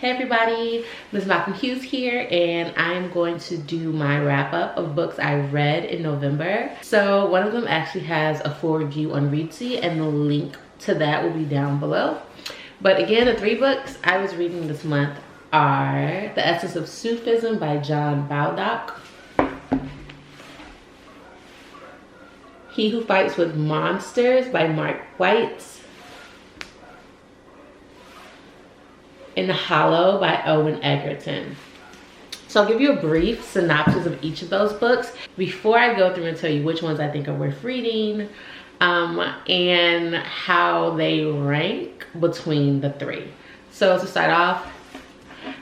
Hey everybody, Ms. Malcolm Hughes here, and I'm going to do my wrap up of books I read in November. So one of them actually has a full review on Readsy, and the link to that will be down below. But again, the 3 books I was reading this month are The Essence of Sufism by John Baldock, He Who Fights with Monsters by Mark White, and Hollow by Owen Egerton. So I'll give you a brief synopsis of each of those books before I go through and tell you which ones I think are worth reading, and how they rank between the 3. So to start off,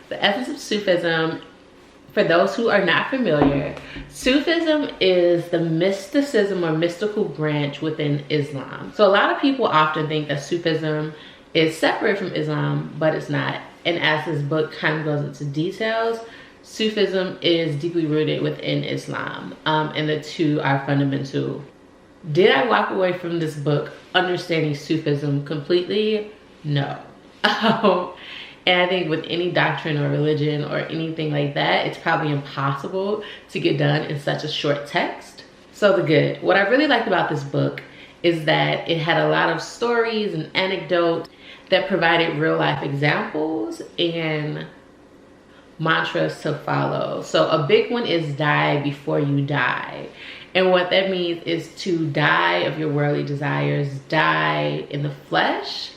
The Essence of Sufism, for those who are not familiar, Sufism is the mysticism or mystical branch within Islam. So a lot of people often think that Sufism is separate from Islam, but it's not. And as this book kind of goes into details, Sufism is deeply rooted within Islam, and the two are fundamental. Did I walk away from this book understanding Sufism completely? No. And I think with any doctrine or religion or anything like that, it's probably impossible to get done in such a short text. So the good. What I really liked about this book is that it had a lot of stories and anecdotes that provided real life examples and mantras to follow. So a big one is die before you die. And what that means is to die of your worldly desires, die in the flesh,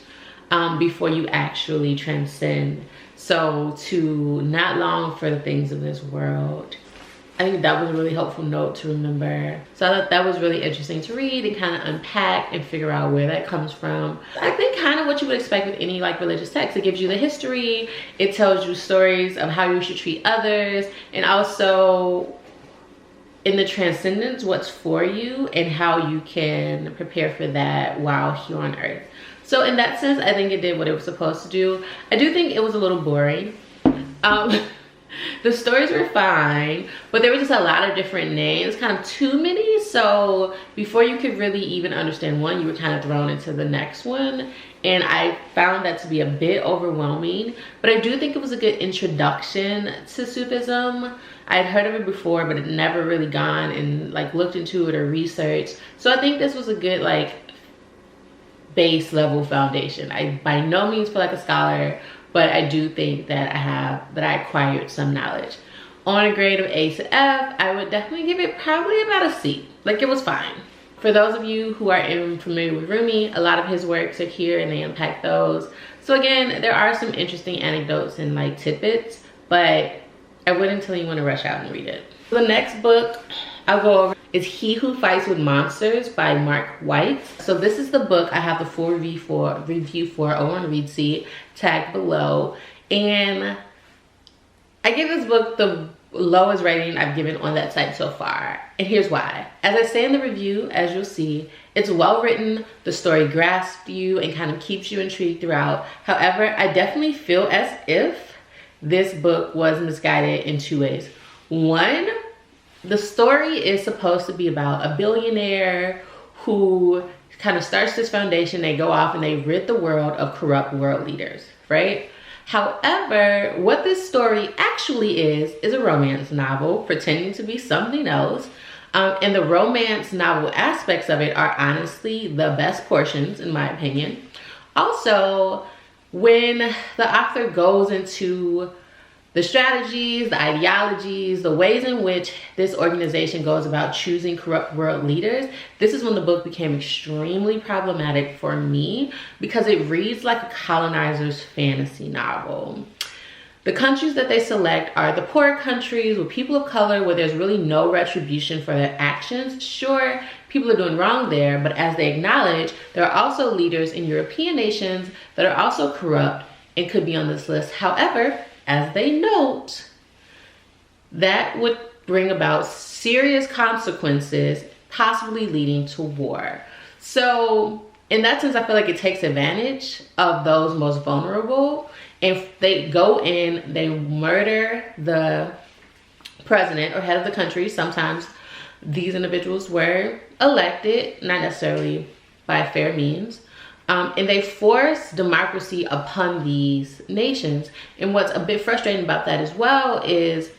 before you actually transcend. So to not long for the things of this world. I think that was a really helpful note to remember. So I thought that was really interesting to read and kind of unpack and figure out where that comes from. I think kind of what you would expect with any like religious text. It gives you the history, it tells you stories of how you should treat others, and also in the transcendence, what's for you and how you can prepare for that while here on earth. So in that sense, I think it did what it was supposed to do. I do think it was a little boring. The stories were fine, but there were just a lot of different names, kind of too many. So before you could really even understand one, you were kind of thrown into the next one. And I found that to be a bit overwhelming, but I do think it was a good introduction to Sufism. I had heard of it before, but had never really gone and like looked into it or researched. So I think this was a good like base level foundation. I by no means feel like a scholar, but I do think that I acquired some knowledge. On a grade of A to F, I would definitely give it probably about a C. Like, it was fine. For those of you who are familiar with Rumi, a lot of his works are here and they unpack those. So again, there are some interesting anecdotes and like tidbits, but I wouldn't tell you when to rush out and read it. The next book I'll go over is He Who Fights with Monsters by Mark White. So this is the book I have the full review for over on Readsy, tagged below. And I give this book the lowest rating I've given on that site so far. And here's why. As I say in the review, as you'll see, it's well written, the story grasps you and kind of keeps you intrigued throughout. However, I definitely feel as if this book was misguided in 2 ways. One, the story is supposed to be about a billionaire who kind of starts this foundation. They go off and they rid the world of corrupt world leaders, right? However, what this story actually is a romance novel pretending to be something else. And the romance novel aspects of it are honestly the best portions, in my opinion. Also, when the author goes into the strategies, the ideologies, the ways in which this organization goes about choosing corrupt world leaders, this is when the book became extremely problematic for me because it reads like a colonizer's fantasy novel. The countries that they select are the poor countries with people of color where there's really no retribution for their actions. Sure, people are doing wrong there, but as they acknowledge, there are also leaders in European nations that are also corrupt and could be on this list. However, as they note, that would bring about serious consequences, possibly leading to war. So in that sense, I feel like it takes advantage of those most vulnerable. If they go in, they murder the president or head of the country. Sometimes these individuals were elected, not necessarily by fair means. And they force democracy upon these nations. And what's a bit frustrating about that as well is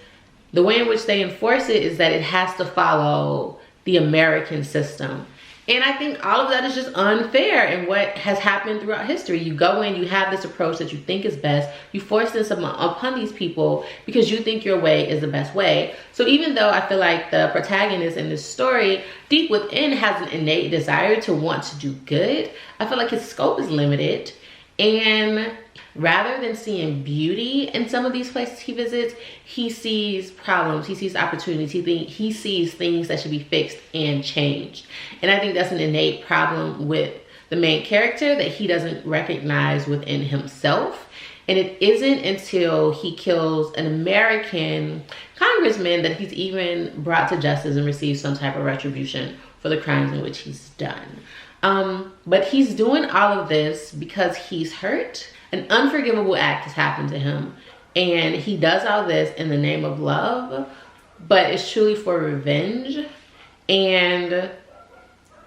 the way in which they enforce it is that it has to follow the American system. And I think all of that is just unfair in what has happened throughout history. You go in, you have this approach that you think is best. You force this upon these people because you think your way is the best way. So even though I feel like the protagonist in this story, deep within, has an innate desire to want to do good, I feel like his scope is limited. And rather than seeing beauty in some of these places he visits, he sees problems, he sees opportunities, he sees things that should be fixed and changed. And I think that's an innate problem with the main character that he doesn't recognize within himself. And it isn't until he kills an American congressman that he's even brought to justice and receives some type of retribution for the crimes in which he's done. But he's doing all of this because he's hurt. An unforgivable act has happened to him, and he does all this in the name of love, but it's truly for revenge. And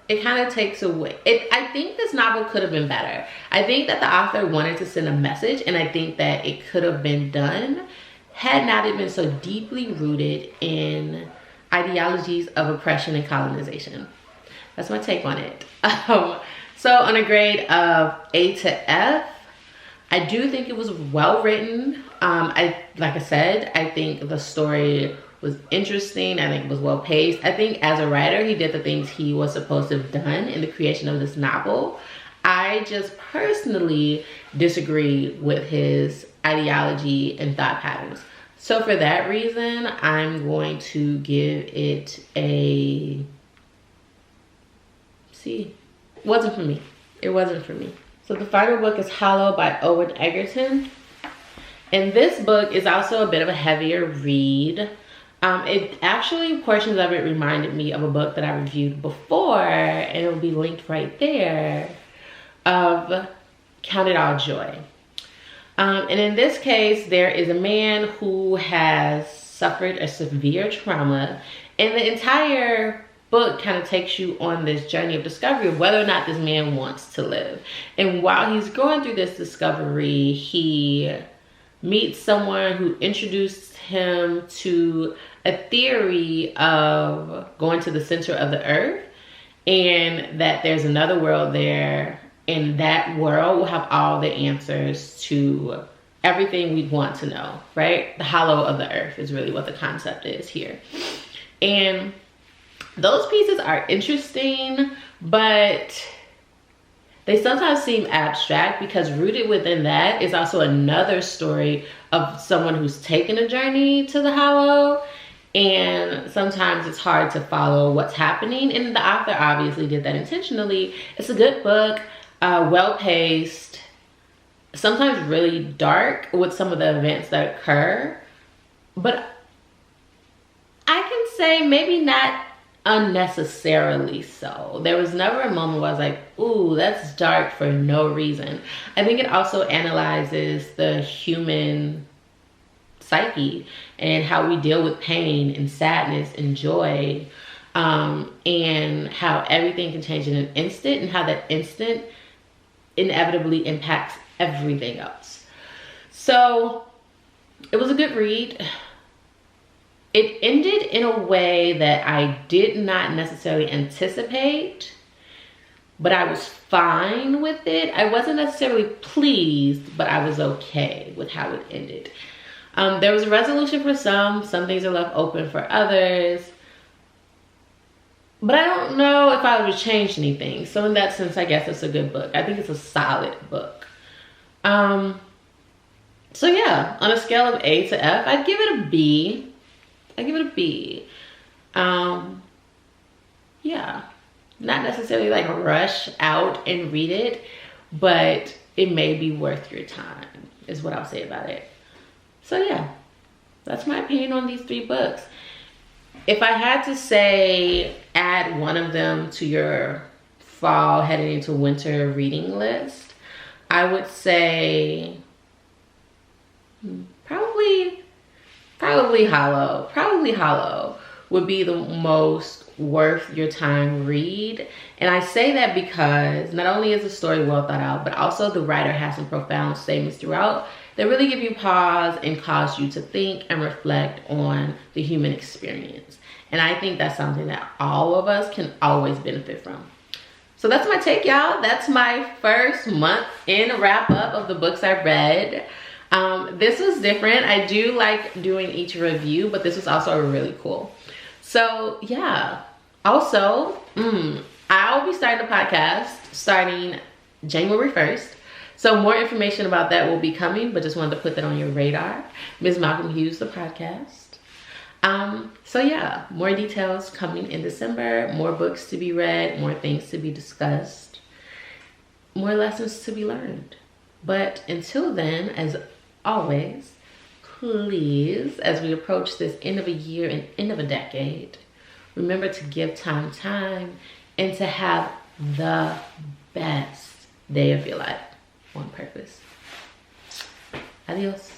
it kind of takes away I think this novel could have been better. I think that the author wanted to send a message, and I think that it could have been done had not it been so deeply rooted in ideologies of oppression and colonization. That's my take on it. So on a grade of A to F, I do think it was well written. Like I said, I think the story was interesting. I think it was well paced. I think as a writer, he did the things he was supposed to have done in the creation of this novel. I just personally disagree with his ideology and thought patterns. So for that reason, I'm going to give it a C. It wasn't for me. It wasn't for me. So the final book is Hollow by Owen Egerton. And this book is also a bit of a heavier read. It actually, portions of it reminded me of a book that I reviewed before, and it will be linked right there, of Count It All Joy. And in this case, there is a man who has suffered a severe trauma, and the entire book kind of takes you on this journey of discovery of whether or not this man wants to live. And while he's going through this discovery, he meets someone who introduced him to a theory of going to the center of the earth, and that there's another world there, and that world will have all the answers to everything we'd want to know, right? The hollow of the earth is really what the concept is here. And those pieces are interesting, but they sometimes seem abstract, because rooted within that is also another story of someone who's taken a journey to the hollow, and sometimes it's hard to follow what's happening. And the author obviously did that intentionally. It's a good book, well-paced, sometimes really dark with some of the events that occur, but I can say maybe not unnecessarily so. There was never a moment where I was like, ooh, that's dark for no reason. I think it also analyzes the human psyche and how we deal with pain and sadness and joy, and how everything can change in an instant, and how that instant inevitably impacts everything else. So it was a good read. It ended in a way that I did not necessarily anticipate, but I was fine with it. I wasn't necessarily pleased, but I was okay with how it ended. There was a resolution for some things are left open for others, but I don't know if I would change anything. So in that sense, I guess it's a good book. I think it's a solid book. So yeah, on a scale of A to F, I'd give it a B. I give it a B. Yeah, not necessarily like rush out and read it, but it may be worth your time, is what I'll say about it. So yeah, that's my opinion on these 3 books. If I had to say, add one of them to your fall heading into winter reading list, I would say probably Hollow. would be the most worth your time read. And I say that because not only is the story well thought out, but also the writer has some profound statements throughout that really give you pause and cause you to think and reflect on the human experience. And I think that's something that all of us can always benefit from. So that's my take, y'all. That's my first month in wrap up of the books I read. This was different. I do like doing each review, but this was also really cool. So yeah. Also, I'll be starting a podcast starting January 1st. So more information about that will be coming, but just wanted to put that on your radar. Ms. Malcolm Hughes, the podcast. So yeah, more details coming in December, more books to be read, more things to be discussed, more lessons to be learned. But until then, as always, please, as we approach this end of a year and end of a decade, remember to give time and to have the best day of your life on purpose. Adios.